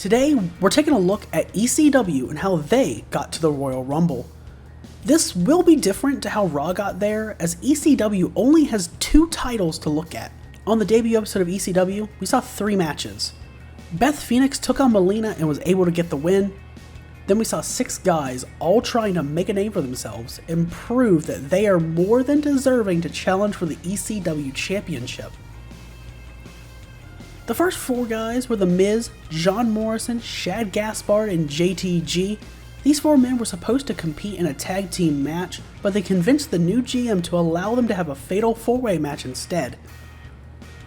Today, we're taking a look at ECW and how they got to the Royal Rumble. This will be different to how Raw got there, as ECW only has 2 titles to look at. On the debut episode of ECW, we saw 3 matches. Beth Phoenix took on Melina and was able to get the win. Then we saw 6 guys all trying to make a name for themselves and prove that they are more than deserving to challenge for the ECW Championship. The first 4 guys were The Miz, John Morrison, Shad Gaspard, and JTG. These 4 men were supposed to compete in a tag team match, but they convinced the new GM to allow them to have a fatal 4-way match instead.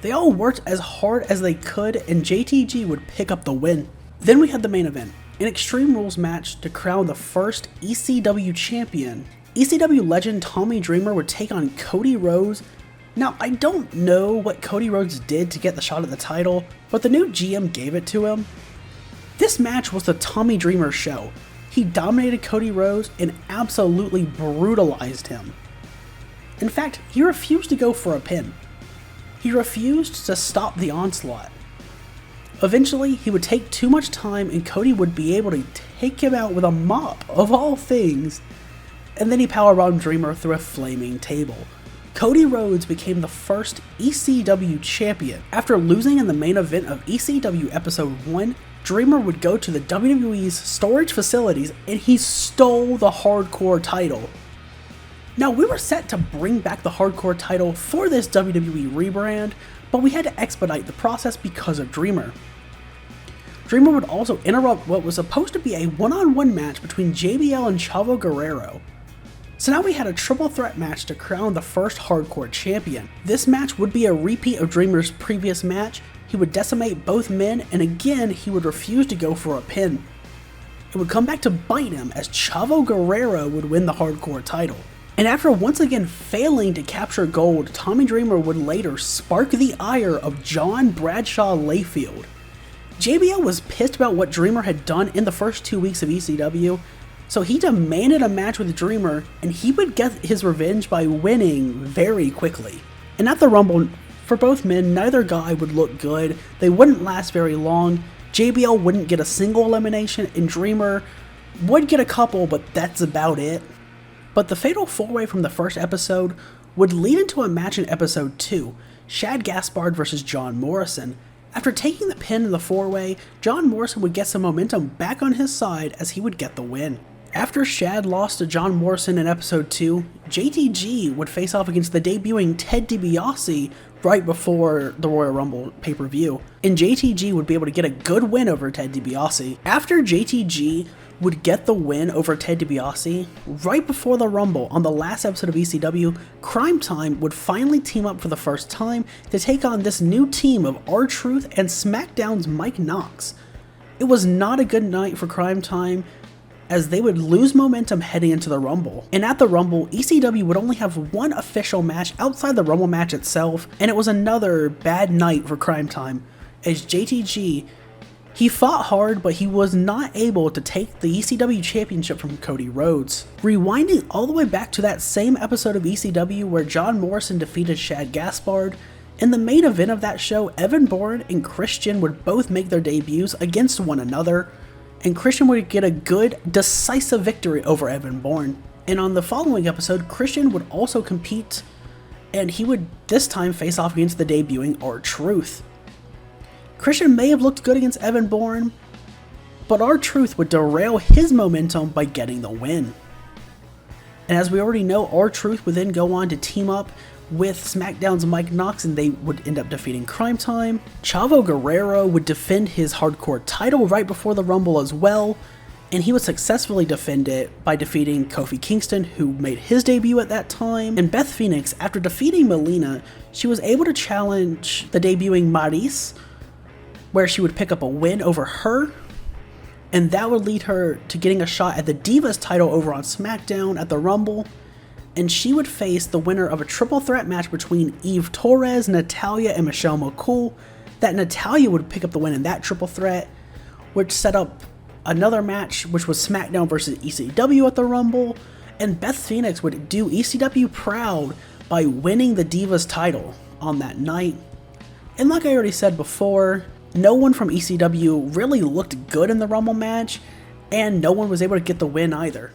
They all worked as hard as they could, and JTG would pick up the win. Then we had the main event, an Extreme Rules match to crown the first ECW champion. ECW legend Tommy Dreamer would take on Cody Rhodes. Now, I don't know what Cody Rhodes did to get the shot at the title, but the new GM gave it to him. This match was the Tommy Dreamer show. He dominated Cody Rhodes and absolutely brutalized him. In fact, he refused to go for a pin. He refused to stop the onslaught. Eventually, he would take too much time and Cody would be able to take him out with a mop, of all things. And then he powerbombed Dreamer through a flaming table. Cody Rhodes became the first ECW champion. After losing in the main event of ECW episode 1, Dreamer would go to the WWE's storage facilities and he stole the Hardcore title. Now, we were set to bring back the Hardcore title for this WWE rebrand, but we had to expedite the process because of Dreamer. Dreamer would also interrupt what was supposed to be a one-on-one match between JBL and Chavo Guerrero. So now we had a triple threat match to crown the first Hardcore champion. This match would be a repeat of Dreamer's previous match. He would decimate both men, and again he would refuse to go for a pin. It would come back to bite him as Chavo Guerrero would win the Hardcore title. And after once again failing to capture gold, Tommy Dreamer would later spark the ire of John Bradshaw Layfield. JBL was pissed about what Dreamer had done in the first 2 weeks of ECW, so he demanded a match with Dreamer, and he would get his revenge by winning very quickly. And at the Rumble, for both men, neither guy would look good, they wouldn't last very long, JBL wouldn't get a single elimination, and Dreamer would get a couple, but that's about it. But the fatal 4-way from the first episode would lead into a match in episode 2, Shad Gaspard versus John Morrison. After taking the pin in the 4-way, John Morrison would get some momentum back on his side as he would get the win. After Shad lost to John Morrison in episode 2, JTG would face off against the debuting Ted DiBiase right before the Royal Rumble pay-per-view, and JTG would be able to get a good win over Ted DiBiase. After JTG would get the win over Ted DiBiase, right before the Rumble on the last episode of ECW, Crime Time would finally team up for the first time to take on this new team of R-Truth and SmackDown's Mike Knox. It was not a good night for Crime Time, as they would lose momentum heading into the Rumble. And at the Rumble, ECW would only have one official match outside the Rumble match itself, and it was another bad night for Crime Time, as JTG, he fought hard, but he was not able to take the ECW Championship from Cody Rhodes. Rewinding all the way back to that same episode of ECW where John Morrison defeated Shad Gaspard, in the main event of that show, Evan Bourne and Christian would both make their debuts against one another, and Christian would get a good, decisive victory over Evan Bourne. And on the following episode, Christian would also compete, and he would this time face off against the debuting R-Truth. Christian may have looked good against Evan Bourne, but R-Truth would derail his momentum by getting the win. And as we already know, R-Truth would then go on to team up with SmackDown's Mike Knox, and they would end up defeating Crime Time. Chavo Guerrero would defend his Hardcore title right before the Rumble as well, and he would successfully defend it by defeating Kofi Kingston, who made his debut at that time. And Beth Phoenix, after defeating Melina, she was able to challenge the debuting Maryse, where she would pick up a win over her, and that would lead her to getting a shot at the Divas title over on SmackDown at the Rumble, and she would face the winner of a triple threat match between Eve Torres, Natalya, and Michelle McCool. That Natalya would pick up the win in that triple threat, which set up another match, which was SmackDown versus ECW at the Rumble, and Beth Phoenix would do ECW proud by winning the Divas title on that night. And like I already said before, No one from ECW really looked good in the Rumble match, and no one was able to get the win either.